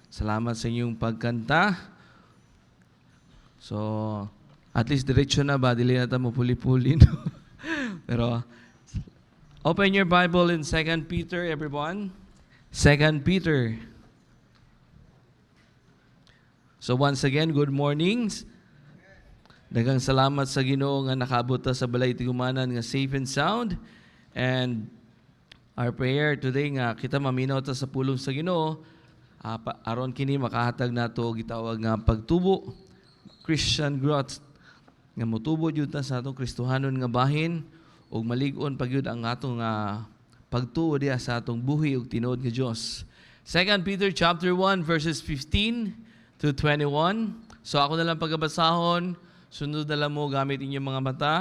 Salamat sa inyong pagkanta. So, at least diretso na ba? Dili na tayo mapuli-puli. No? Pero, open your Bible in 2 Peter, everyone. 2 Peter. So once again, good mornings. Daghang salamat sa Ginoo nga nakaabot ta sa balay tigumanan nga safe and sound. And our prayer today nga kita maminaw ta sa pulong sa Ginoo aron kini makahatag nato og gitawag nga pagtubo, Christian growth, nga motubo jud ta sa atong Kristohanon nga bahin ug malig-on pagyud ang atong pagtuo diha sa atong buhi ug tinuod nga Dios. 2 Peter chapter 1 verses 15 to 21. So ako na lang pagabasahon, sunod na lang mo gamit inyong mga mata.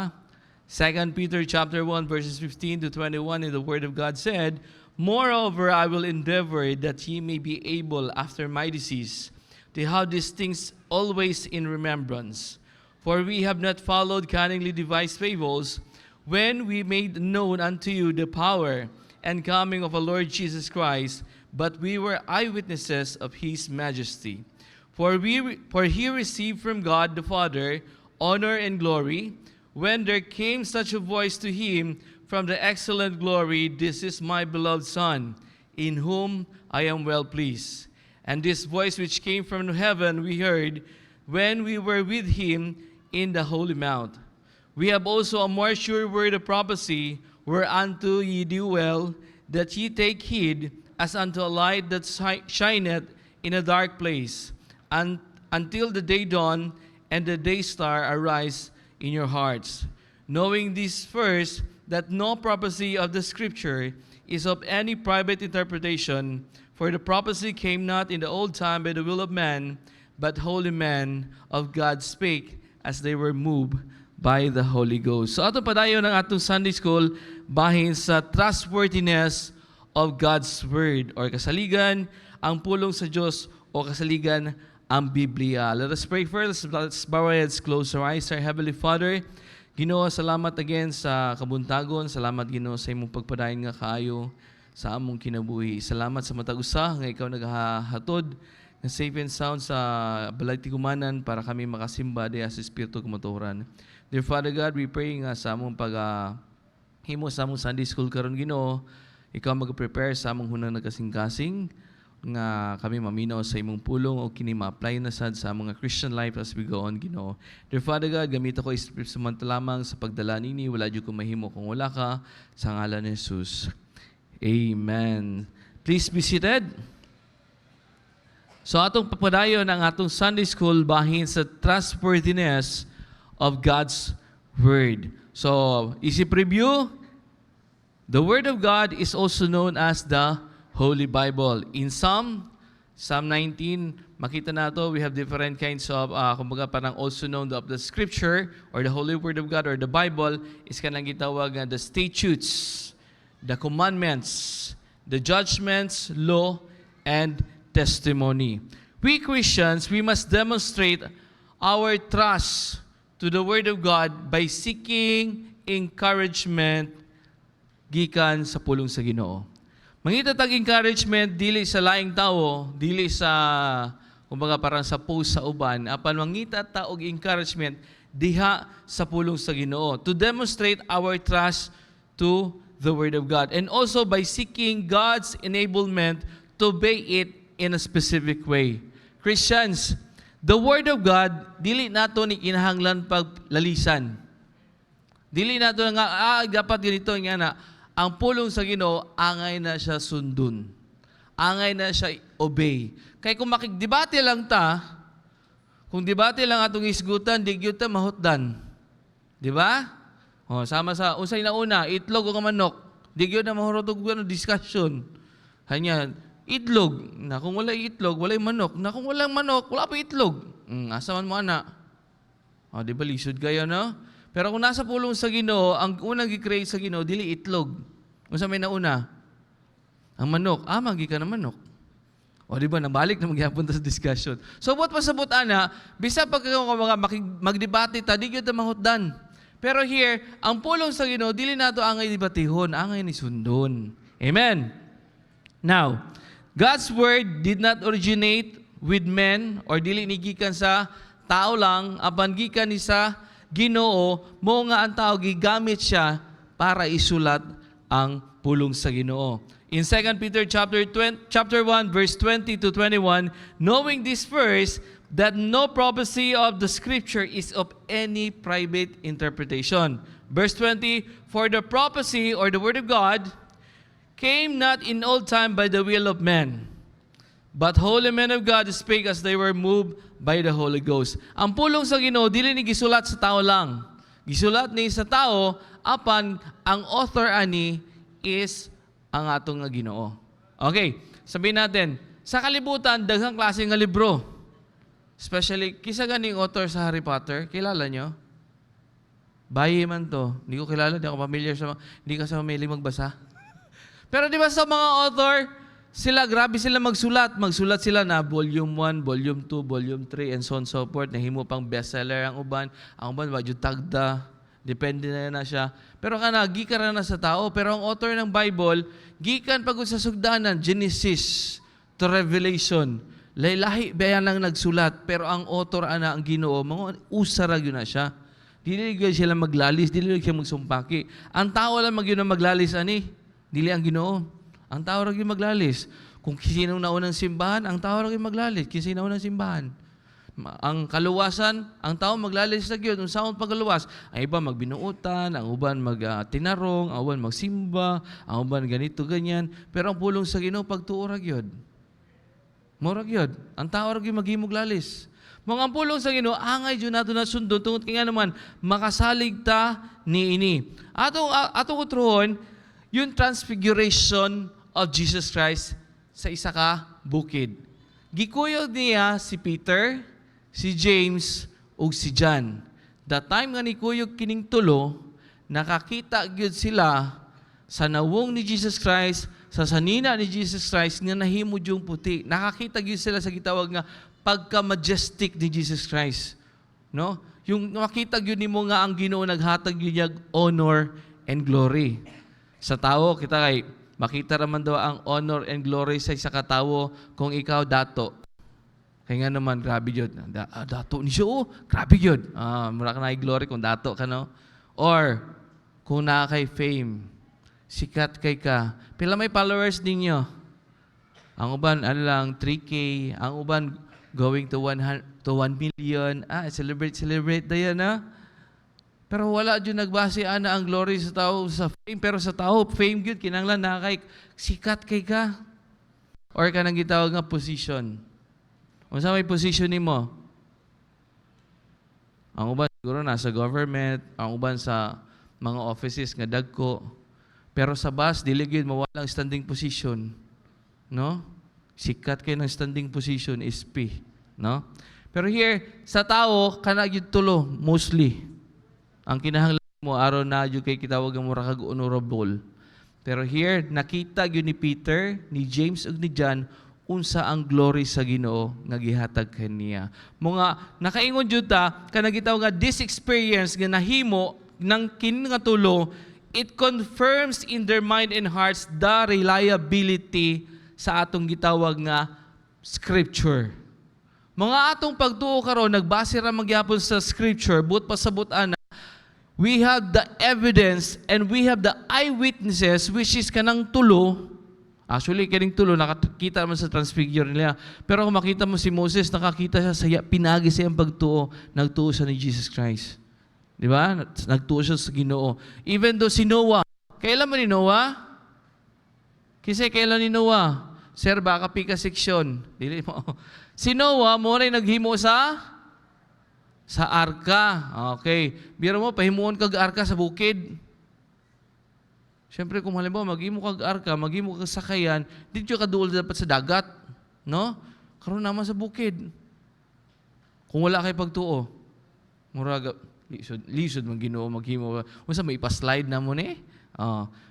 2 Peter chapter 1 verses 15 to 21, in the word of God said, "Moreover, I will endeavor that ye may be able after my decease to have these things always in remembrance. For we have not followed cunningly devised fables, when we made known unto you the power and coming of our Lord Jesus Christ, but we were eyewitnesses of his majesty. For he received from God the Father honor and glory, when there came such a voice to him from the excellent glory, This is my beloved Son, in whom I am well pleased. And this voice which came from heaven we heard, when we were with him in the holy mount. We have also a more sure word of prophecy, whereunto ye do well, that ye take heed, as unto a light that shineth in a dark place, until the day dawn and the day star arise in your hearts. Knowing this first, that no prophecy of the Scripture is of any private interpretation, for the prophecy came not in the old time by the will of man, but holy men of God spake as they were moved by the Holy Ghost." So ato padayon ng atong Sunday School bahin sa trustworthiness of God's Word, or kasaligan ang pulong sa Diyos, o kasaligan ang Biblia. Let us pray first. Let's bow our heads, close our eyes. Our Heavenly Father, Ginoo, salamat again sa kabuntagon. Salamat, Ginoo, sa imong pagpadayon nga kaayo sa among kinabuhi. Salamat sa matag usa nga ikaw naghahatod ng safe and sound sa balay tigumanan para kami makasimba diha sa Espiritu Kamatuoran. Dear Father God, we pray nga sa among himo sa among Sunday School karon, Ginoo, ikaw mag-prepare sa among hunang nagkasing-kasing nga kami maminaw sa imong pulong o kini ma-apply na sad sa mga Christian life as we go on, Ginoo. Dear Father God, gamit ako instrumento lamang sa pagdala nini, wala jud ko mahimo kung wala ka, sa ngalan ni Jesus. Amen. Please be seated. So atong papadayon ang atong Sunday School bahin sa trustworthiness of God's Word. So, isip review, the Word of God is also known as the Holy Bible. In Psalm 19, makita nato we have different kinds of, kumbaga parang also known of the Scripture or the Holy Word of God or the Bible is kanang gitawag the statutes, the commandments, the judgments, law, and testimony. We Christians, we must demonstrate our trust to the Word of God by seeking encouragement gikan sa pulong sa Ginoo. Mangita tag encouragement dili sa laing tao, dili sa kumbaga parang sa post sa uban, apan mangita ta og encouragement diha sa pulong sa Ginoo to demonstrate our trust to the Word of God, and also by seeking God's enablement to obey it in a specific way. Christians, the Word of God dili nato ni kinahanglan paglalisan. Dili nato nga dapat ganito nga na. Ang pulong sa Ginoo, angay na siya sundun. Angay na siya obey. Kaya kung makikdebate lang ta, kung debate lang atong isgutan, di gyud ta mahutdan. Di ba? O, sama sa, usay na una, itlog o manok. Di gyud na mahurotog discussion. Hanya, itlog. Na kung wala itlog, wala manok. Na kung walang manok, wala pa itlog. Asa man mo ana? O, di ba lisod kayo, no? Pero kung nasa pulong sa Ginoo, ang unang gi-create sa Ginoo dili itlog. Unsa may nauna? Ang manok. Magi ka na manok. O di ba nabalik na magyapon ta sa discussion. So buot pasabot ana, bisa pag magdebate ta di gyud ta mahutdan. Pero here, ang pulong sa Ginoo dili nato angay debatihon, angay ni sundon. Amen. Now, God's word did not originate with men or dili ni gikan sa tao lang, apan gikan ni sa Ginoo, mo nga ang tao gigamit siya para isulat ang pulong sa Ginoo. In 2 Peter chapter 1 verse 20 to 21, knowing this first, that no prophecy of the scripture is of any private interpretation. Verse 20, for the prophecy or the word of God came not in old time by the will of men, but holy men of God spake as they were moved by the Holy Ghost. Ang pulong sa Ginoo dili ni gisulat sa tao lang. Gisulat ni sa tao apan ang author ani is ang atong nga Ginoo. Okay, sabihin natin, sa kalibutan daghang klase nga libro. Especially kisa ganing author sa Harry Potter, kilala nyo? Bayi man to. Hindi ko kilala, hindi ako familiar sa hindi kasi mahilig magbasa. Pero di ba sa mga author, sila, grabe sila magsulat. Magsulat sila na volume 1, volume 2, volume 3, and so on and so forth. Nahimo pang bestseller ang uban. Ang uban, wadyo tagda. Depende na siya. Pero gikan na sa tao. Pero ang author ng Bible, gikan pagod sa sugdanan, Genesis to Revelation. Lahi-lahi bayan lang nagsulat. Pero ang author ana ang Ginoo, mga usarag yun na siya. Dili sila maglalis, dili sila magsumpaki. Ang tao lang yun na maglalis ani. Dili ang Ginoo. Ang tao rin maglalis. Kung sino naunang simbahan, ang tao rin maglalis. Kung sino naunang simbahan. Ang kaluwasan, ang tao maglalis sa Diyos. Kung saan pagkaluwas, ang iba magbinuutan, ang uban magtinarong, ang uban magsimba, ang uban ganito, ganyan. Pero ang pulong sa Ginoo, pagtuurag yun. Murag yun. Ang tao rin maghimog lalis. Mga pulong sa Ginoo, angay dyan nato na sundon. Tungkol kaya naman, makasalig ta ni ini. Atong utrohon, yung transfiguration of Jesus Christ sa isa ka bukid. Gikuyog niya si Peter, si James, ug si John. The time nga ni kuyog kining tulo, nakakita gyud sila sa nawong ni Jesus Christ, sa sanina ni Jesus Christ nga nahimo yung puti. Nakakita gyud sila sa gitawag nga pagka-majestic ni Jesus Christ. No? Yung makita gyud nimo nga ang Ginoo naghatag gyud niya honor and glory. Sa tao, kita kay, makita raman daw ang honor and glory sa isa katawo kung ikaw dato. Kaya nga naman, grabe yun. Dato ni siya, grabe yun. Mura ka na glory kung dato ka, no? Or, kung na kay fame, sikat kay ka. Pila may followers ninyo? Ang uban, 3K. Ang uban, going to 1 million. Celebrate na yan, ha? Pero wala dyan nagbase ana ang glory sa tao sa fame. Pero sa tao, fame good, kinanglan na kay sikat kay ka. Or ka nang gitawag nga position. Kung sa may position ni mo, ang uban siguro nasa government, ang uban sa mga offices nga dagko. Pero sa bus, diligid, mawalang standing position. No? Sikat kayo ng standing position is P. No? Pero here, sa tao, kanag tulo, mostly. Ang kinahanglan mo, araw na yung kay kitawag ang mura kag honorable. Pero here, nakita yun ni Peter, ni James, ug ni John, unsa ang glory sa Ginoo nga gihatag kaniya. Mga nakaingon jud ta kanang gitawag nga this experience nga nahimo ng kini nga tulo, it confirms in their mind and hearts the reliability sa atong gitawag nga scripture. Mga atong pagtuo karon nagbase ra magyapon sa scripture but pasabot-an we have the evidence and we have the eyewitnesses which is kanang tulo. Actually, kaning tulo, nakakita naman sa transfigure nila. Pero kung makita mo si Moses, nakakita siya sa pinagi siya ang pagtuo. Nagtuo siya ni Jesus Christ. Di ba? Nagtuo siya sa Ginoo. Even though si Noah, kailan mo ni Noah? Kasi kailan ni Noah? Sir, baka pika seksyon. Dili mo. Si Noah, mo rin naghimo sa arka. Okay. Biro mo, pahimuon kag arka sa bukid. Siyempre, kung halimbawa, maghimo kag arka, maghimo kag sakayan, dito ka duol dapat sa dagat. No? Karoon naman sa bukid. Kung wala kay pagtuo, muraga, lisod man Ginoo maghimo. Unsa may ipa-slide na mo ni?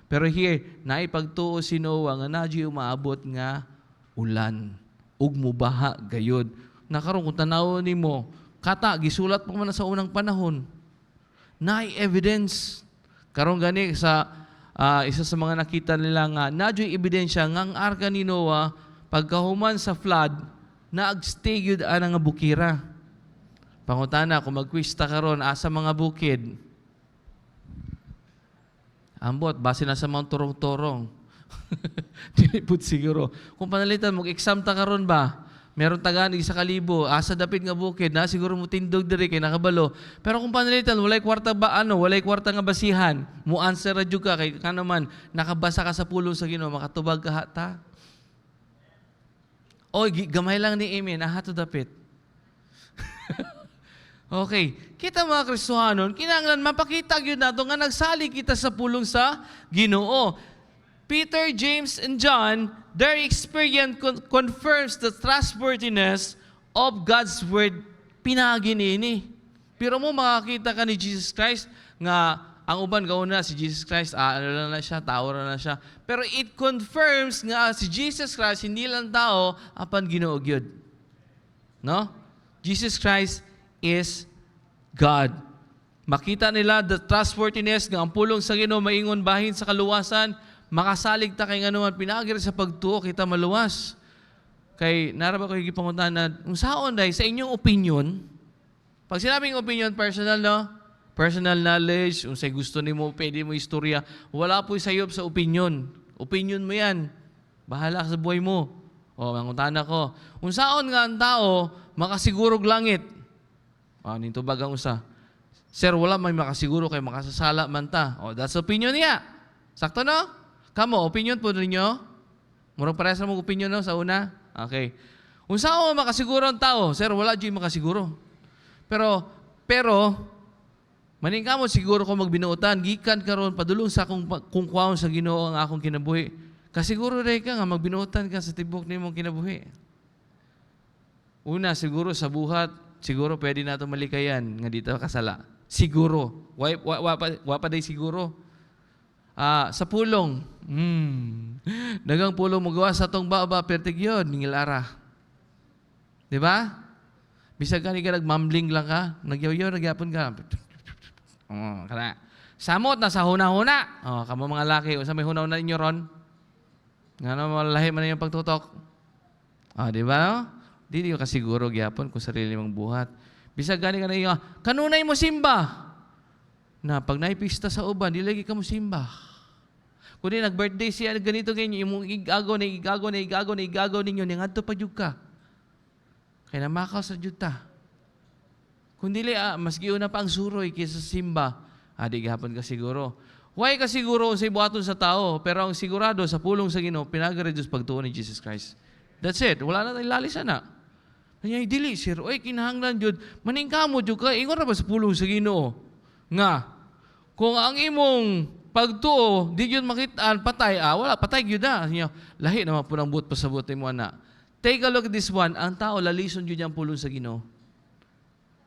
Pero here, naipagtuo si Noah nga nadyo umaabot nga ulan. Ug mubaha gayud. Nakaroon kung tanaw nimo, kata, gisulat pa man sa unang panahon. Na-evidence. Karon gani sa isa sa mga nakita nila nga, nadyo'y ebidensya nga ang arka ni Noah, pagkahuman sa flood, naagstay yun nga bukira. Pangutana, kung magkwista ka ron, asa mga bukid, ambot, base na sa mga turong-turong. Dilipod siguro. Kung panalitan, mag-exam ta karon ba? Meron taganig sa kalibo, asa dapit nga bukid, na siguro mo tindog diri kay nakabalo. Pero kung panalitan, walay kwarta ba walay kwarta nga basihan, mo answer ra jud ka kay kanaman nakabasa ka sa pulong sa Ginoo, makatubag ka ta. Oy, gamay lang ni Amen, to dapit. Okay, kita mga Kristohanon, kinahanglan mapakita gyud nato nga nagsalig kita sa pulong sa Ginoo. Peter, James, and John, their experience confirms the trustworthiness of God's Word pinaginini. Pero mo makakita ka ni Jesus Christ nga ang uban gauna si Jesus Christ, ano na siya, tao na siya. Pero it confirms nga si Jesus Christ hindi lang tao apan Ginoo gyud. No? Jesus Christ is God. Makita nila the trustworthiness nga ang pulong sa Ginoo maingon bahin sa kaluwasan, makasalig ta kay nganuman pinagir sa pagtuo kita maluwas. Kay naraba ko gipangutan na unsaon day sa inyong opinion. Pag sinabing opinion, personal, no? Personal knowledge, unsay gusto nimo, pwede mo istorya, wala po sayop sa opinion. Opinion mo yan. Bahala ka sa buhay mo. O, mangutana ko. Unsaon nga ang tao makasigurog langit? Nito bagang usa. Sir, wala may makasiguro kay makasasala man ta. That's opinion niya. Sakto no? Kamo, opinion po ninyo? Murang parehas na mong opinion no, sa una? Okay. Unsa makasiguro ang tao? Sir, wala dyan makasiguro. Pero, maning kamo siguro ko magbinuotan, gikan karon padulong sa kung kwaon sa Ginoo ang akong kinabuhi. Kasiguro rin ka nga, magbinuotan ka sa tibok ni mong kinabuhi. Una, siguro sa buhat, siguro pwede na ito malikayan nga dito kasala. Siguro. Wapa day siguro. Sa pulong. Dagang pulong magawa sa tong baba, pertig yun, ningilara. Diba? Bisag ka nagmambling lang ka, nagyaw-yaw, nagyapon ka. Kana. Samot na sa huna-huna. Kamo mga laki, sa may huna-huna ninyo ron. Nga malahi man yung pagtutok. Diba no? Di ka siguro gyapon kung sarili mong buhat. Bisag gani ka na iyo, kanunay mo simba. Na pag naipista sa uban, di lagi ka mo simba. Kung di nag-birthday siya, ganito ganyan, yung igago ninyo, ningadto pa jud ka. Kaya namakaw sa jud ta. Kung dili, mas giuna pa ang suroy kaysa simba. Di gahapon ka siguro. Why ka siguro sa ibuhaton sa tao, pero ang sigurado sa pulong sa Ginoo, pinagaredyos pagtuon ni Jesus Christ. That's it. Wala na tayong lalisan na. Kanya, dili, sir. Oy, kinahanglan jud. Maningkamo jud ka. Ingon ra ba sa pulong sa Ginoo? Nga, kung ang imong pagtuo, di yun makitaan, patay, wala, patay yun na. Lahi naman po ng buot pasabot mo, anak. Take a look at this one. Ang tao, lalison yun yung pulong sa Ginoo.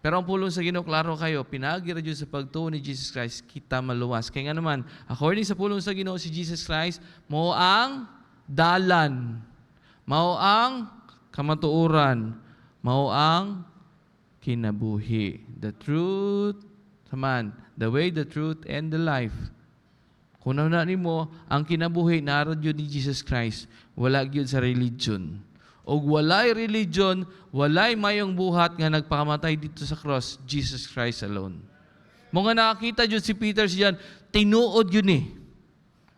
Pero ang pulong sa Ginoo, klaro kayo, pinagira yun sa pagtuo ni Jesus Christ, kita maluwas. Kaya nga naman, according sa pulong sa Ginoo, si Jesus Christ, mo ang dalan, mao ang kamatuoran, mao ang kinabuhi. The truth, the way, the truth, and the life. Kung na mo, ang kinabuhi, narod yun ni Jesus Christ, wala yun sa religion. O walay religion, walay mayong buhat nga nagpakamatay dito sa cross, Jesus Christ alone. Mga nakakita yun si Peter siyan, tinuod yun eh.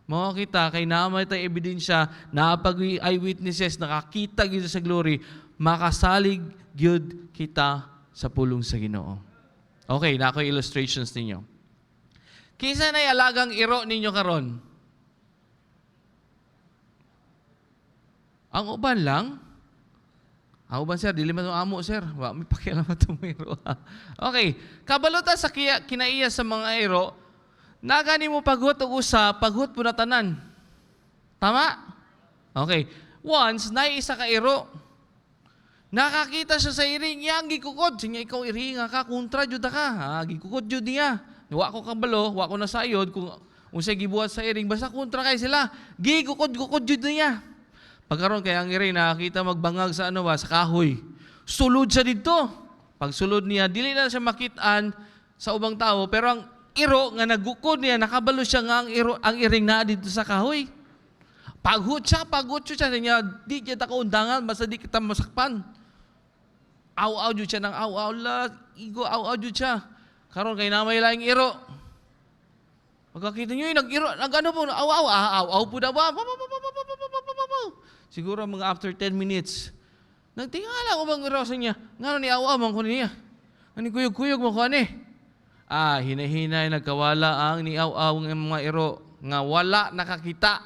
Mga kita, kay naamay tayo ebidensya, nakapag-eyewitnesses, nakakita yun sa glory, makasalig yun kita sa pulong sa Ginoo. Okay, na ako illustrations ninyo. Kinsa na'y alagang iro ninyo karon? Ang uban lang? Ang uban, sir, dili man amo, sir. Wa may pakialam itong iro. Okay, kabalutan sa kinaiya sa mga iro, nagani mo paghut o usa, paghut po na tanan. Tama? Okay. Once, naisa ka iro, nakakita siya sa iring, yang gikukod. Sinya ikaw iring ka, kontra jud ka. Gikukod jud niya. Wa ko kabalo, wa ko nasayod, kung unsay gibuhat sa iring, basta kontra kay sila. Gikukod jud niya. Pagkaroon kaya ang iring, nakakita magbangag sa sa kahoy. Sulod siya dito. Pag sulod niya, dili na siya makitaan sa ubang tao, pero ang iro nga nagukod niya, nakabalo siya nga ang iring na dito sa kahoy. Pagod siya niya, di kita kaundangan, basta di kita masakpan. Aw-aw jud siya ng aw-aw la, igo aw-aw jud siya. Karon kay namay laing iro. Pagkakita niyo nag-iro, nag-ano po, aw-aw po daw ba? Siguro mga after 10 minutes, nagtingala ko bang iro sa niya. Ngano ni aw-aw man ko niya. Ani kuyog-kuyog mo ko ani. Hinahinay nagkawala ang ni aw-aw ng mga iro nga wala nakakita.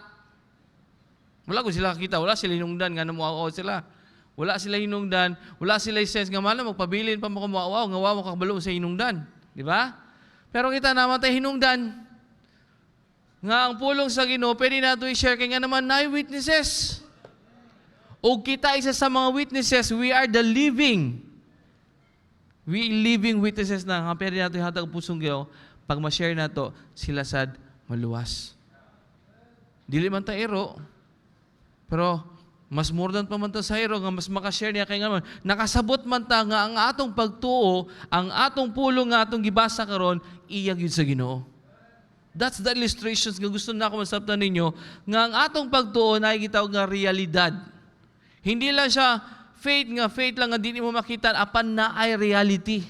Wala ko sila kakita, wala sila hinungdan, nga namuaw sila. Wala sila hinungdan, wala sila sense nga mana, magpabilin pa mo kumuaw, nga wawa kakabalo sa hinungdan. Di ba? Pero kita naman tayo hinungdan. Nga ang pulong sa Ginoo, pwede nato i-share kaya nga naman na witnesses. O kita isa sa mga witnesses, we are the living witnesses na nga pwede nato ihatag pusong Ginoo, pag ma-share nato, sila sad maluwas. Dili man tayo pero mas more than pa man ta sa hero nga mas makashare niya kay nga nakasabot man ta nga ang atong pagtuo, ang atong pulong nga atong gibasa karon iyang yun sa Ginoo. That's the illustrations nga gusto na ako masabtan ninyo nga ang atong pagtuo na gitawag nga realidad. Hindi lang siya faith lang nga di mo makita apan na ay reality.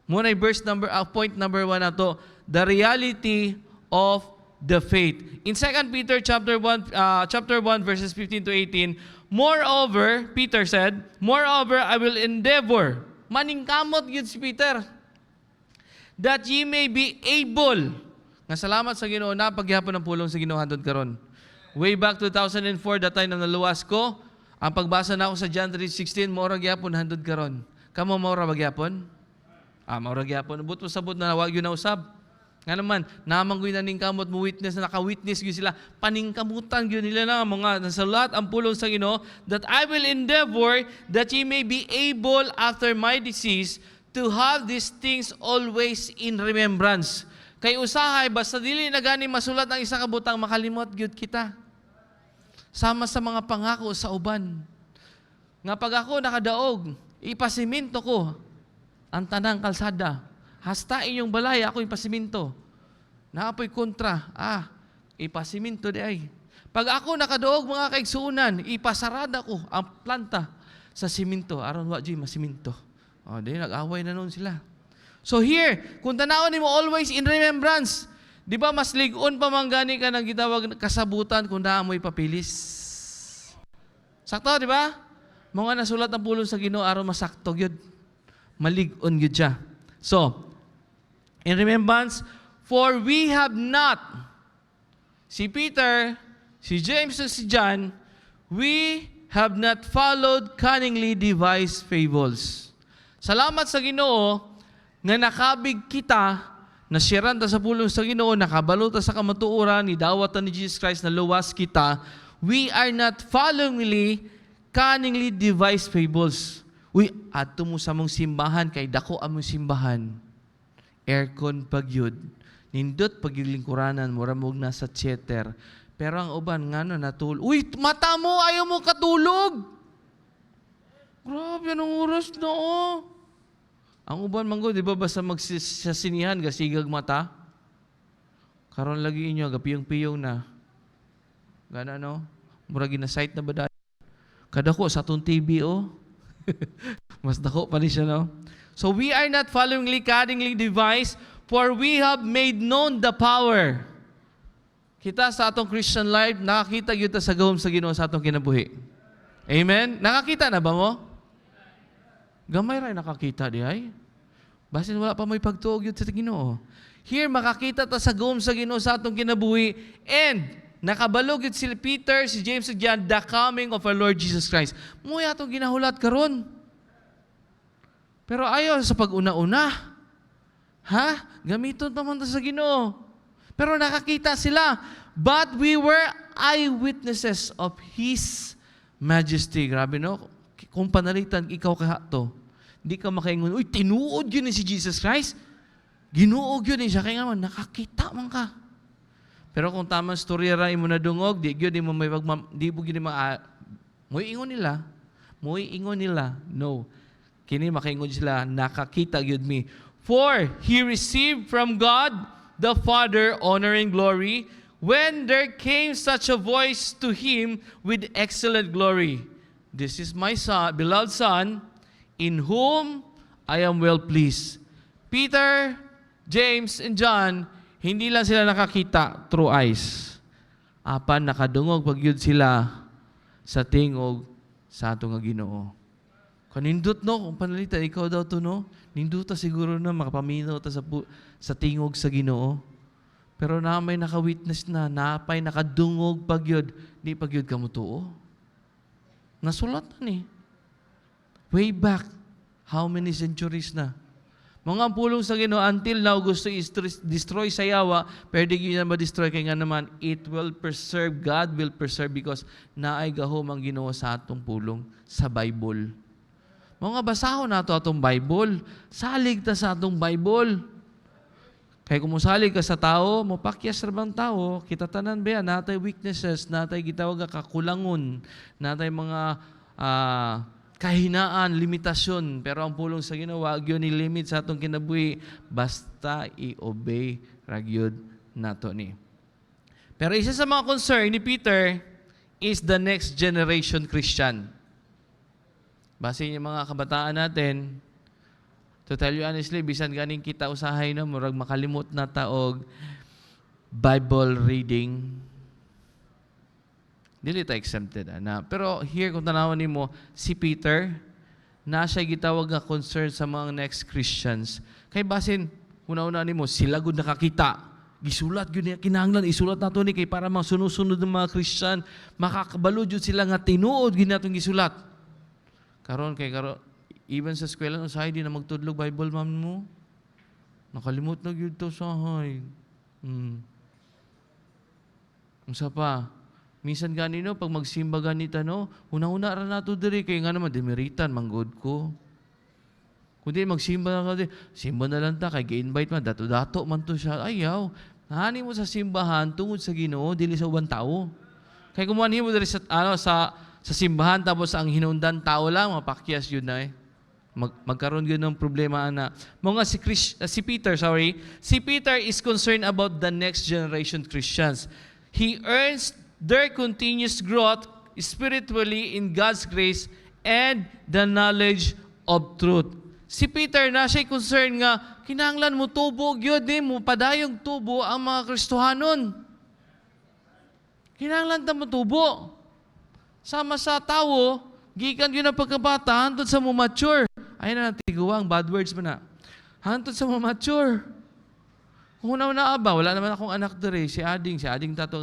Muna point number 1 na to, the reality of the faith. In 2 Peter chapter 1 verses 15 to 18, moreover, Peter said, moreover, I will endeavor, maningkamot yun si Peter, that ye may be able, nga salamat sa Ginoo na paghihapon ng pulong sa Ginoo handod karon. Way back 2004, that time na naluwas ko, ang pagbasa na ako sa John 3:16, maura gyapon handod karon. Kamo maura ba gyapon? Maura gyapon. Buto sabot na wag yun na usab. Nga naman, namanggoy na ning kamot mo witness na naka-witness yun sila, paningkamutan yun nila na mga nasalat ang pulong sa Ginoo, that I will endeavor that ye may be able after my decease to have these things always in remembrance. Kay usahay, basta dili na gani masulat ang isa kabutang makalimot gyud kita. Sama sa mga pangako sa uban. Nga pag ako nakadaog, ipasiminto ko ang tanang kalsada. Hasta inyong balay, ako ipasiminto. Naapoy kontra, ipasiminto di ay. Pag ako nakadoog mga kaigsuunan, ipasarada ko ang planta sa siminto. Aron wa dyan masiminto. Di nag-away na noon sila. So here, kung tanawin mo always in remembrance, di ba mas ligon pa man gani ka ng gitawag kasabutan kung naamoy papilis. Sakto, di ba? Mga nasulat ang pulong sa Ginoo aron masakto yun. Maligon yun siya. So, in remembrance, for we have not, si Peter, si James, at si John, we have not followed cunningly devised fables. Salamat sa Ginoo, nga nakabig kita, nasyaran ta sa pulong sa Ginoo, nakabaluta sa kamatuoran, idawatan ni Jesus Christ na luwas kita, we are not followingly, cunningly devised fables. Ato mo sa mong simbahan, kay dako among simbahan, aircon pagyud, nindot pagyulingkuranan, muramog na sa theater. Pero ang uban nga natulog. Mata mo, ayaw mo katulog. Grabe, anong oras na Ang uban manggo, di ba basta magsasinihan, gasigag mata? Karon lagi inyo, gapiyong-piyong na. Gana muragi na site na ba dahil? Kadako sa atong TV, Mas dako pa rin siya, So we are not followingly, cunningly devised, for we have made known the power. Kita sa atong Christian life, nakakita kita sa gawom sa Ginoo sa atong kinabuhi. Amen? Nakakita na ba mo? Gamay rin nakakita di ay. Basin wala pa may pagtuog yun sa Ginoo. Here, makakita ta sa gawom sa Ginoo sa atong kinabuhi, and nakabalog yun si Peter, si James, si John, the coming of our Lord Jesus Christ. Muya atong ginahulat karon. Pero ayaw sa pag-una-una. Gamiton naman sa Ginoo. Pero nakakita sila. But we were eyewitnesses of His majesty. Grabe kung panalitan ikaw kahato, hindi ka makaingon, tinuod yun si Jesus Christ. Ginuog yun siya. Kaya nga nakakita man ka. Pero kung tamang storya rin mo nadungog, di mo may Muy ingon nila. No. Kini makaingon sila, nakakita yun me. For He received from God the Father honor and glory when there came such a voice to him with excellent glory, "This is my son, beloved son, in whom I am well pleased." Peter, James, and John, hindi lang sila nakakita through eyes. Apan nakadungog pagyud sila sa tingog sa atong nga Ginoo. Kanindot no, kung panalita, ikaw daw to no, ninduta siguro na makapaminaw ta sa tingog sa Ginoo. Pero na may naka-witness na, napay nakadungog pagyud, di pagyud ka mo tuo. Nasulat na ni. Way back, how many centuries na? Mga pulong sa Ginoo, until now, gusto i-destroy sa yawa, pero di yun na ma-destroy, kaya nga naman, it will preserve, God will preserve, because naay gahom ang Ginoo sa atong pulong sa Bible. Mga basahon nato atong Bible, salig ta sa atong Bible. Kaya kung musalig ka sa tao, mapakyas rabang tao, kita tanan ba, natay weaknesses, natay gitawag kakulangon, natay mga kahinaan, limitasyon, pero ang pulong sa Ginoo wag yun ni-limit sa atong kinabuhi, basta i-obey ragyod nato ni. Pero isa sa mga concern ni Peter is the next generation Christian. Base yung mga kabataan natin, to tell you honestly, bisan ganing kita usahay na murag makalimot na taog Bible reading. Dili ta exempted na. Pero here kung tanawan nimo si Peter, na siya gitawag nga concern sa mga next Christians. Kay basin una-una nimo sila gud nakakita. Gisulat gyud niya kinahanglan isulat nato ni kay para mga sunod-sunod ng mga Christian makakabalo jud sila nga tinuod gyud natong gisulat. Karon even sa eskwela usahay di na magtudlog Bible ma'am mo. Nakalimot na gyud to sahay. Unsa pa? Minsan ganino, pag magsimba ganita, no, una-una ra nato diri kay nga naman, demeritan, manggod ko. Kundi magsimba na ka, simba na lang ta, kay gi-invite man, dato-dato man to siya. Ayaw, nahani mo sa simbahan, tungod sa Ginoo, dili sa ubang tao. Kay kumuha mo diri sa simbahan, tapos ang hinundan tao lang, mapakyas yun na magkaroon yun ng problema na. Mga si Peter is concerned about the next generation Christians. He earns their continuous growth spiritually in God's grace and the knowledge of truth. Si Peter na siya concerned nga, kinahanglan mo tubo, gyud mo padayong tubo ang mga Kristohanon. Kinahanglan ta mo tubo. Sama sa tao, gikan yun ang pagkabata, hantod sa mo mature. Ayun na natiguang, bad words ba na? Hantod sa mo mature. Kung una-una ba, wala naman akong anak dere, si Ading tato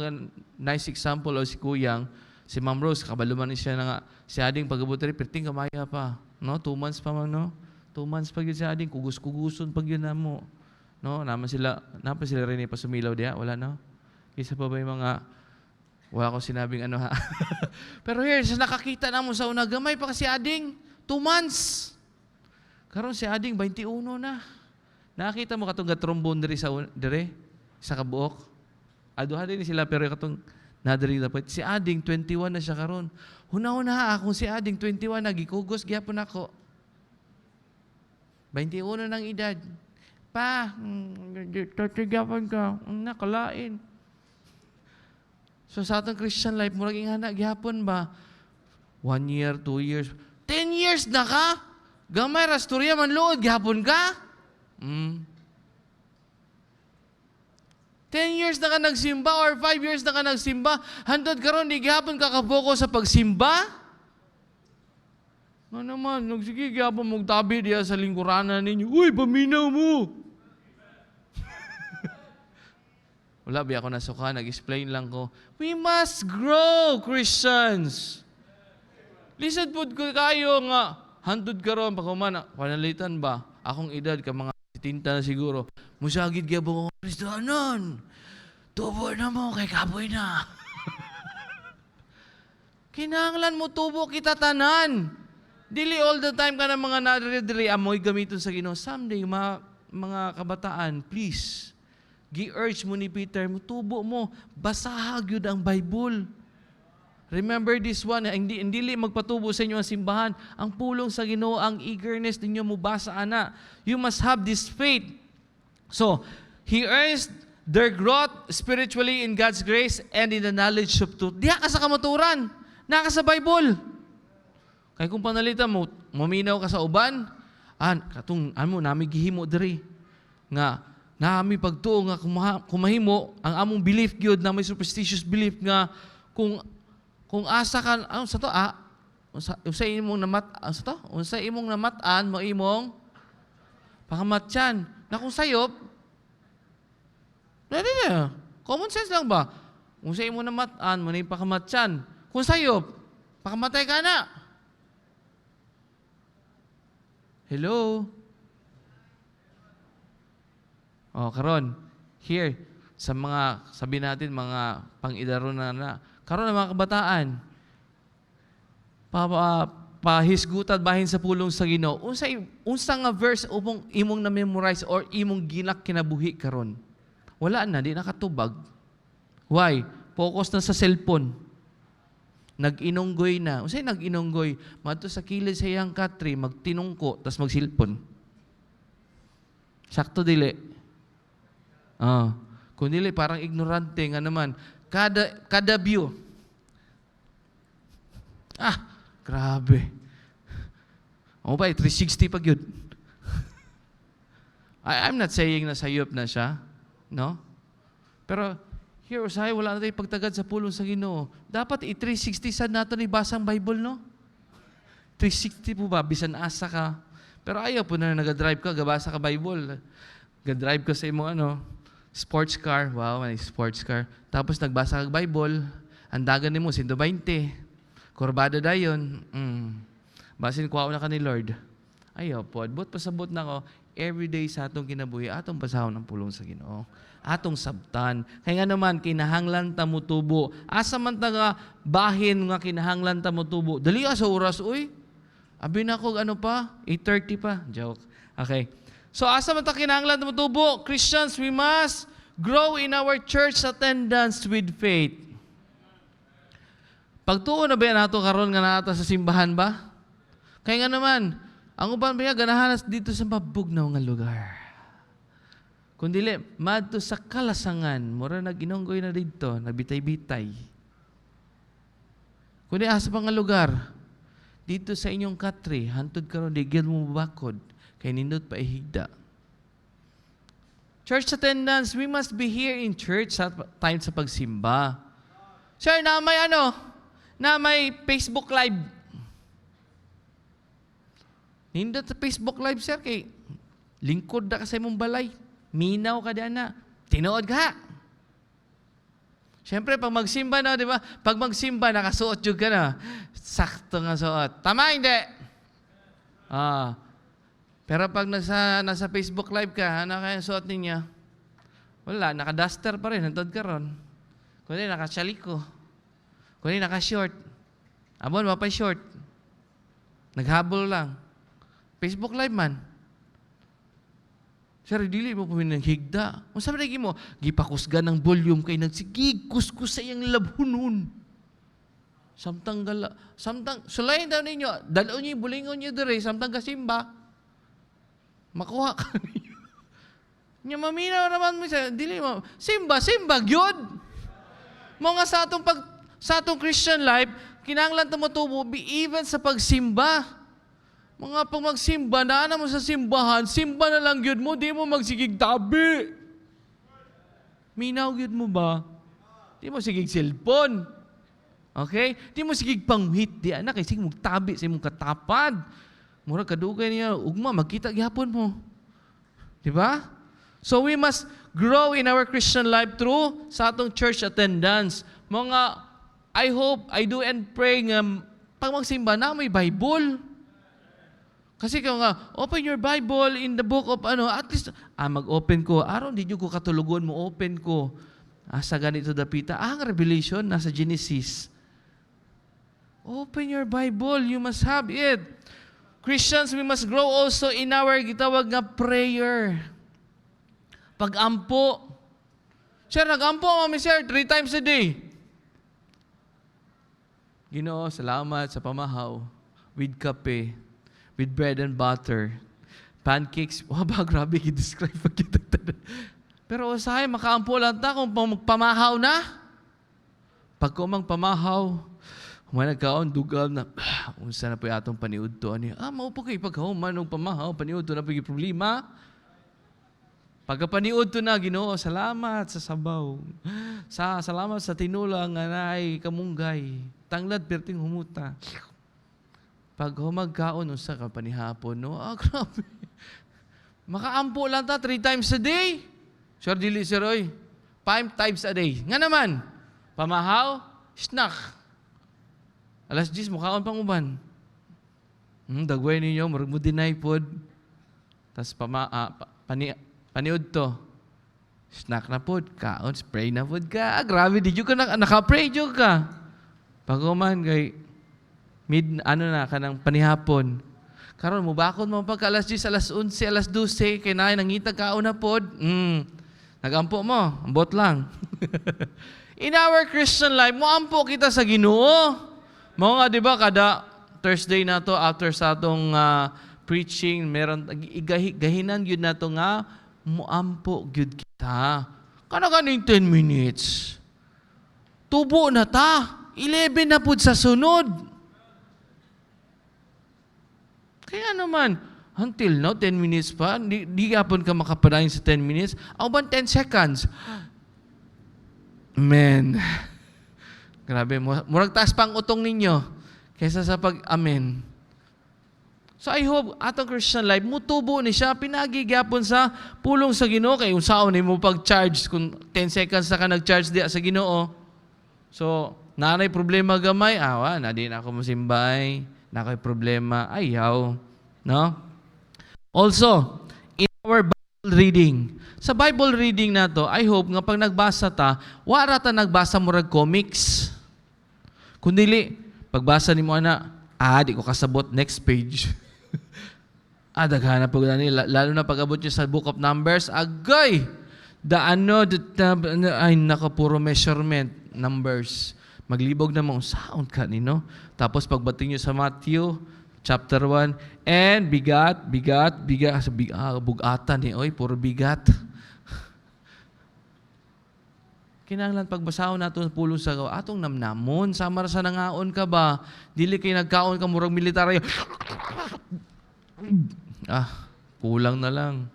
nice example o si Kuyang, si Ma'am Rose, kabaluman siya na nga, si Ading pag-abot dere, perting kamaya pa, no? 2 months pa man, no? 2 months pag yun si Ading, kugus-kuguson pag yun na mo, no? Naman sila rin pa sumilaw diya, wala, no? Isa pa ba yung mga, wala ko sinabing ano ha. Pero here, sa nakakita na mo sa una, gamay pa kasi Ading, 2 months. Karon si Ading, 21 na. Nakita mo katong trombone diri sa kabuok. Aduha din sila pero katong nadiri dapat si Ading 21 na siya karon. Huna-huna akong si Ading 21 nagikugos gyapon ako. 21 nang edad. Pa, tatigyapon ka, nakalain. So sa atong Christian life murag ingana gyapon ba? 1 year, 2 years, 10 years na ka? Gamay ra storya man luod gyapon ka? 10 years na ka nagsimba or 5 years na ka nagsimba, hantod karon di gihapon ka ka-focus sa pagsimba? Ano naman, nagsige gihapon mong tabi diya sa lingkuranan ninyo, uy, paminaw mo! Wala, biya ako nasuka, nag-explain lang ko, we must grow, Christians! Lisod po kayo nga, hantod karon pa kumana, panalitan ba? Akong edad ka mga tinta na siguro. Musagid kaya ba kong Kristohanon? Tubo na mo kay kaboy na. Kinahanglan mo tubo kita tanan. Dili all the time ka na mga nadiri-diri amoy gamiton sa Ginoo. Someday, mga kabataan, please, gi-urge mo ni Peter, mo tubo mo, basahag yun ang Bible. Remember this one, hindi magpatubo sa inyo ang simbahan. Ang pulong sa Ginoo, ang eagerness ninyo mubasa ana. You must have this faith. So, he earns their growth spiritually in God's grace and in the knowledge of truth. Diya ka sa kamaturan. Naka sa Bible. Kaya kung panalita mo, maminaw ka sa uban, nami gihimo diri. Nga, nami pagtuo nga kumahimo, ang among belief gyud na may superstitious belief nga, kung asa ka, unsa imong namatan, mo imong pakamatyan. Na kung sayop, common sense lang ba? Kung sa imong namatan, mo na pakamatyan. Kung sayop, pakamatay ka na. Hello? Karon, here, sa mga, sabi natin, mga pang-idaro na, karon ang mga kabataan, pahisgutan bahin sa pulong sa Ginoo. Unsa nga verse upong imong na-memorize or imong ginak kinabuhi karon? Wala na, di nakatubag. Why? Focus na sa cellphone. Nag-inunggoy na. Unsay nag-inunggoy? Madto sa kilid sa iyang katri, magtinungko, tas mag-cellphone. Sakto dili. Kung dili, parang ignorante nga naman. Kada view. Grabe. Ba, 360 pag yun. I'm not saying na sayop na siya. No? Pero, here, usahay, wala na tayong pagtagad sa pulong sa Ginoo. Dapat i-360 sad nato ni basang Bible, no? 360 po ba? Bisan asa ka. Pero ayaw po na nag-drive ka, gabasa ka Bible. Nag-drive ka sa imong sports car. Wow, may sports car. Tapos nagbasa ka Bible. Andagan ni mo, 120. Kurbada dayon. Basin kuha na ka ni Lord. Ayaw po. But pasabot na ko, everyday sa atong kinabuhi, atong pasahon ang pulong sa Ginoo. Atong sabtan. Kaya nga naman, kinahanglan ta mo tubo. Asa man ta nga bahin nga kinahanglan ta mo tubo. Dali ka sa oras, uy. Abi na ko, 8:30 pa. Joke. Okay. So, asa man ta kinahanglan ta mo tubo? Christians, we must grow in our church attendance with faith. Pagtuo na ba yan nato karon nga nata sa simbahan ba? Kaya nga naman, ang uban ba ganahan dito sa mabugnaw nga lugar. Kundili, madto sa kalasangan, mura nag-inunggoy na dito, nagbitay-bitay. Kundi asa pa nga lugar, dito sa inyong katri, hantod karon di gyud mo bakod, kay nindot pa ihigda. Church attendance, we must be here in church sa time sa pagsimba. Sir, na may Facebook Live. Nindot sa Facebook Live, sir, kay lingkod na ka sa imong balay. Minaw ka diyan na. Tinuod ka. Siyempre, pag magsimba na, di ba? Pag magsimba, nakasuot yung ka na. Sakto nga suot. Tama, hindi? Pero pag nasa Facebook Live ka, ano kaya suot niya? Wala, naka-duster pa rin. Hantod ka ron. Kundi naka-chaliko. Kundi naka-short. Abon, mapay short. Naghabol lang. Facebook Live man. Sir, dili mo po higda. Kung sabi lagi mo, gipakusga ng volume kay nagsigig, kuskus sa iyang labhunon. Sulayin daw ninyo, dalaw niyo, bulingon niyo dire, samtang kasimba, makuha ka niyo. Niya maminaw naman mo siya, dili mo, simba, gyud. Mga sa atong Christian life, kinahanglan ta mo tubo, be even sa pagsimba. Mga pag magsimba, naana mo sa simbahan, simba na lang yun mo, di mo magsigig tabi. Minaw yun mo ba? Di mo sigig cellphone. Okay? Di mo sigig panghit. Di anak, sige mong tabi sa imong katapad. Mura kadugay niya, ugma, magkita gyapon mo. Di ba? So we must grow in our Christian life through sa atong church attendance. Mga, I hope, I do and pray nga, pag magsimba na, may Bible. Kasi kung open your Bible in the book of at least, mag-open ko. Aron, di nyo ko katulugon mo, open ko. Sa ganito dapita. Ang Revelation, nasa Genesis. Open your Bible, you must have it. Christians, we must grow also in our gitawag nga prayer. Pag-ampo. Sir, nag-ampo kami, sir, 3 times a day. Ginoo, salamat sa pamahaw. With kape. With bread and butter. Pancakes. Ba, grabe, i-describe pag kita. Pero usahay, makaampo lang ta kung magpamahaw na. Pag ko magpamahaw, may nagkaon, dugal na, unsa na po atong paniud to. Maupo kayo, pagkahuman ng pamahaw, paniud to na po yung problema. Pagkapaniud to na, Ginoo, salamat sa sabaw. Salamat sa tinulang nga naay kamunggay. Tanglad, perting humuta. Pag humagkaon, unsa ka panihapon, no? Grabe. Makaampo lang ta 3 times a day. Sure, dili, Sir Roy. 5 times a day. Nga naman, pamahaw, snack. Alas 10, mukhaon pang uban. Dagway ninyo, marag mo deny pod. Tapos paniud to. Snack na pod, kaon, spray na pod ka. Grabe, di ka naka-pray dyo ka. Pag-uman, kay kanang panihapon. Karon mo bakod mo pagka alas 10, alas 11, alas 12, kay naay nangitag kaon na pod. Nagampo mo, ambot lang. In our Christian life, moampo kita sa Ginoo. Mga nga, di ba, kada Thursday na to, after sa atong preaching, meron, gahinan yun na to nga, moampo gyud kita. Kanaganing 10 minutes. Tubo na ta. 11 na pud sa sunod. Kaya naman, until now, 10 minutes pa, di apon ka makapadayon sa 10 minutes. Ako ba 10 seconds? Man. Grabe, murag taas pang utong ninyo kaysa sa pag-amen. So I hope atong Christian life, mutubo ni siya, pinagigyapon sa pulong sa Ginoo, kay unsaon ni mo pag-charge, kung 10 seconds na ka nag-charge diya sa Ginoo. So, nanay problema gamay, na di na ako musimbay, na ako'y problema, ayaw. No? Also, in our Bible reading, sa Bible reading na to, I hope nga pag nagbasa ta, wala ta nagbasa murag comics. Kundili, pagbasa ni mo di ko kasabot, next page. Daghana po lalo na pag-abot nyo sa Book of Numbers, agay! Ay, puro measurement, numbers. Maglibog na mong sound ka nino. Tapos pagbating nyo sa Matthew, chapter 1, and bigat, bugatan oy, puro bigat. Kinahanglan pagbasahon nato sa pulong sa atong namnamon, samar sa nangaon ka ba? Dili kay nagkaon ka murag militar. Kulang na lang.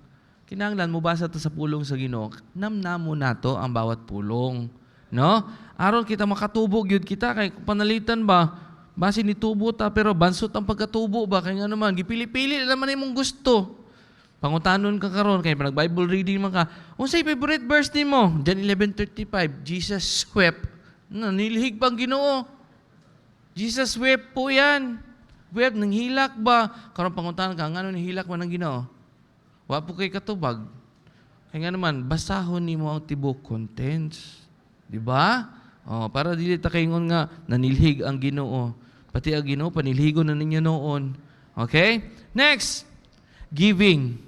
Kinahanglan mo basa to sa pulong sa Ginoo. Namnamon nato ang bawat pulong, no? Aron kita makatubo gyud kita kay panalitan ba? Base ni tubo ta pero bansot ang pagkatubo ba kay nga naman gipili-pili naman imong gusto. Pangutanon ka karon kay nag Bible reading man ka. Unsay favorite verse nimo? John 11:35, Jesus wept. Nilhig pang Ginoo. Jesus wept po yan. Wept nang hilak ba? Karon pangutanon ka ngano ni hilak man ang Ginoo? Wa po kay katubag. Kaya nga naman, basahon nimo ang tibok contents. Di ba? Para dili ta kaingon nga nanilhig ang Ginoo. Pati ang Ginoo panilhigon na ninyo noon. Okay? Next, giving.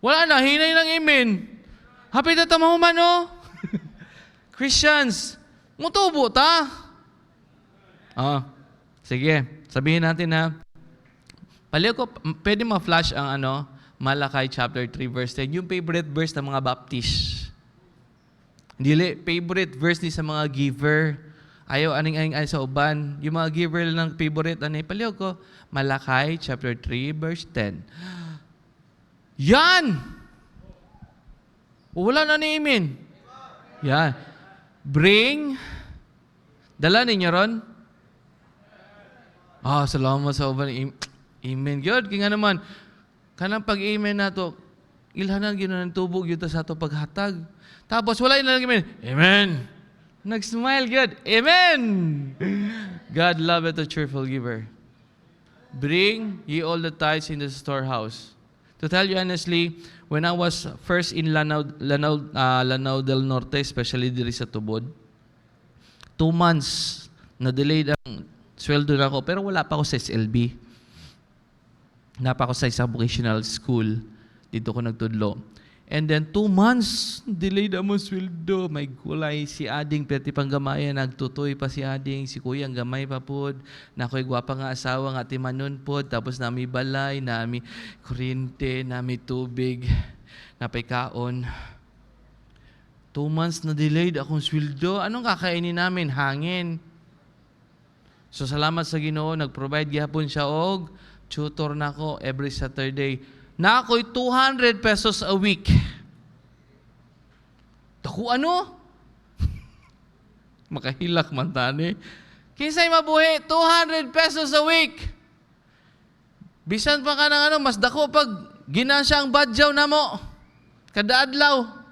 Wala na, hinay ng amen. Happy na tamahuman, no? Christians, mutubo ta. Sige, sabihin natin na paliw ko, pwede ma-flash ang Malakay chapter 3 verse 10. Yung favorite verse ng mga Baptist. Dili, favorite verse ni sa mga giver. Ayaw aning sa uban. Yung mga giver lang ng favorite, paliw ko, Malakay chapter 3 verse 10. Yan! Wala na ni amen. Yan. Bring, dala ninyo ron? Salamat sa uban. Amen. Good. Kaya nga naman, kanang pag-amen na to, ilhanan yun na ng tubog yun sa ito paghatag. Tapos wala yun na lang amen. Amen. Nag-smile, good. Amen. God loveth a cheerful giver. Bring ye all the tithes in the storehouse. To tell you honestly, when I was first in Lanao del Norte, especially diri sa Tubod, 2 months na-delayed ang sweldo na ako, pero wala pa ako sa SLB. Napa ako sa isang vocational school. Dito ko nagtudlo. And then 2 months, delayed ang sweldo. May gulay si Ading, pwede pang gamaya, nagtutoy pa si Ading, si Kuya, ang gamay pa po. Na ako'y gwapa nga asawa, nga timanon po. Tapos nami balay, nami kuryente, nami tubig. napay kaon. 2 months na delayed akong sweldo. Anong kakainin namin? Hangin. So salamat sa Ginoo, nag-provide gihapon siya og tutor nako every Saturday. Na ako'y 200 pesos a week. Dako ano? Makahilak man tani. Kinsay mabuhi 200 pesos a week. Bisan pa ka ng mas dako pag ginansya ang badyaw namo. Kada adlaw.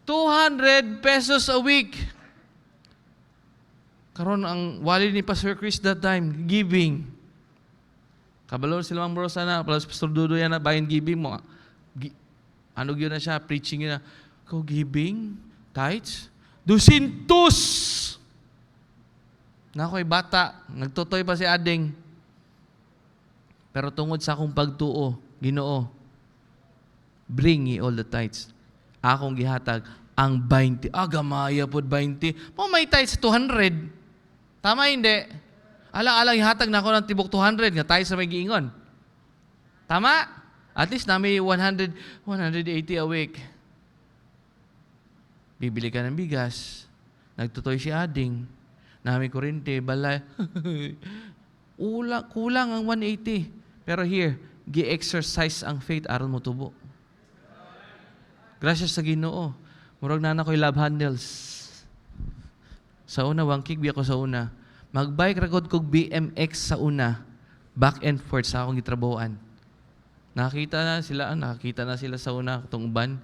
200 pesos a week. Karon ang wali ni Pastor Chris that time, giving. Kabalo sila mang brosa na, plus Pastor Dudo yan na, bayan giving mo. Ano yun na siya, preaching yun na, ko giving, tithes, 200! Na ako'y bata, nagtutoy pa si Ading. Pero tungod sa akong pagtuo, Ginoo, bring ye all the tithes. Akong gihatag ang 20. Gamaya po 20. May tithes 200. Tama hindi? Alang-alang ihatag na ako ng tibok 200 nga tayo sa may giingon. Tama? At least nami 180 a week. Bibili ka ng bigas. Nagtutoy si Ading. Nami kurente, balay. Kulang ang 180. Pero here, gi-exercise ang faith aron mo tubo. Gracias sa Ginoo. Murag na ko'y love handles. Sa una, wangkig biya ko sa una. Mag-bike ragod kog BMX sa una. Back and forth sa akong gitrabuhan. Nakita na sila sa una, itong uban.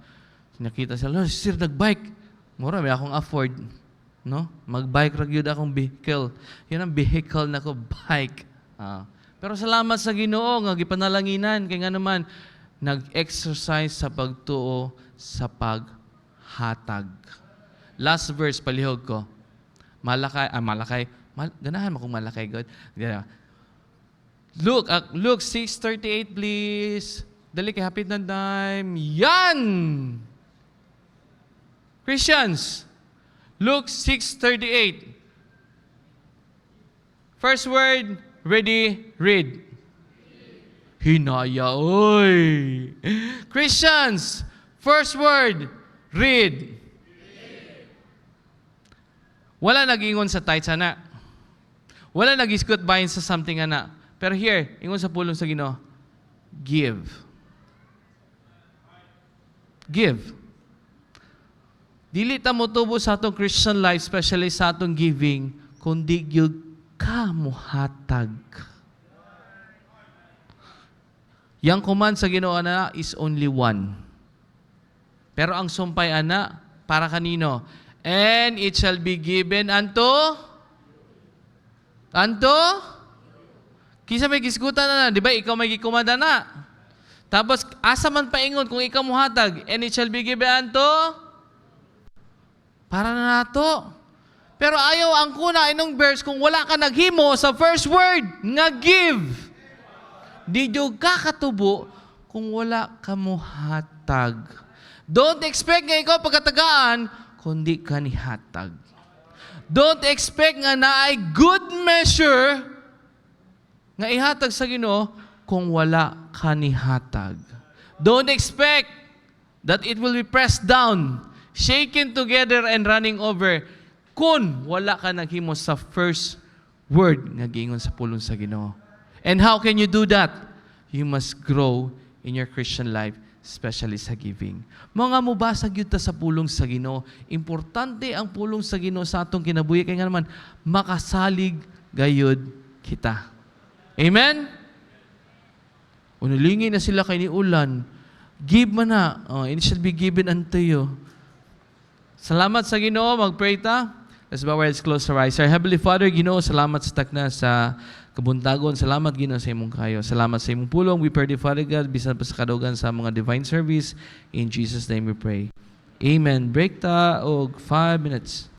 Nakita sila, sir, nag-bike. Mura, may akong afford. No? Mag-bike ragyod akong vehicle. Yan ang vehicle na ko, bike. Pero salamat sa Ginoo, nga gipanalanginan. Kaya nga naman, nag-exercise sa pagtuo sa paghatag. Last verse, palihog ko. Ganahan mo kung malakay, God. Luke 6:38, please. Dali kay hapit ng time. Yan! Christians, Luke 6:38. First word, ready, read. Hinaya, oy! Christians, first word, read. Wala nag-ingon sa tithes, ana. Wala nag-iskot bayin sa something, ana. Pero here, ingon sa pulong sa Ginoo, give. Give. Dili ta mo tubo sa atong Christian life, especially sa atong giving, kundi gyud ka muhatag. Yang command sa Ginoo, ana, is only one. Pero ang sumpay, ana, para kanino? And it shall be given unto? Kisa may gisgutan na, di ba? Ikaw may gikumanda na. Tapos, asa man paingon kung ikaw muhatag, and it shall be given unto? Para na nato. Pero ayaw ang kuna inong verse kung wala ka naghimo sa first word, nga give. Di jud ka katubo kung wala ka muhatag. Don't expect nga ikaw pagkatagaan, kundi kanihatag. Don't expect nga na ay good measure nga ihatag sa Ginoo kung wala kanihatag. Don't expect that it will be pressed down, shaken together, and running over kung wala ka naghimo sa first word nga giingon sa pulong sa Ginoo. And how can you do that? You must grow in your Christian life, especially sa giving. Mga mubasag yun ta sa pulong sa Ginoo. Importante ang pulong sa Ginoo sa atong kinabuhi. Kaya nga naman, makasalig gayud kita. Amen? Unulingin na sila kay ni Ulan. Give man na. It shall be given unto you. Salamat sa Ginoo. Mag-pray ta. Let's bow our heads, close our eyes. Our Heavenly Father, Ginoo, salamat sa takna sa kabuntagon. Salamat, Ginoo, sa imong kayo. Salamat sa imong pulong. We pray, Father God, bisan pa sa kadugan sa mga divine service. In Jesus' name we pray. Amen. Break ta og 5 minutes.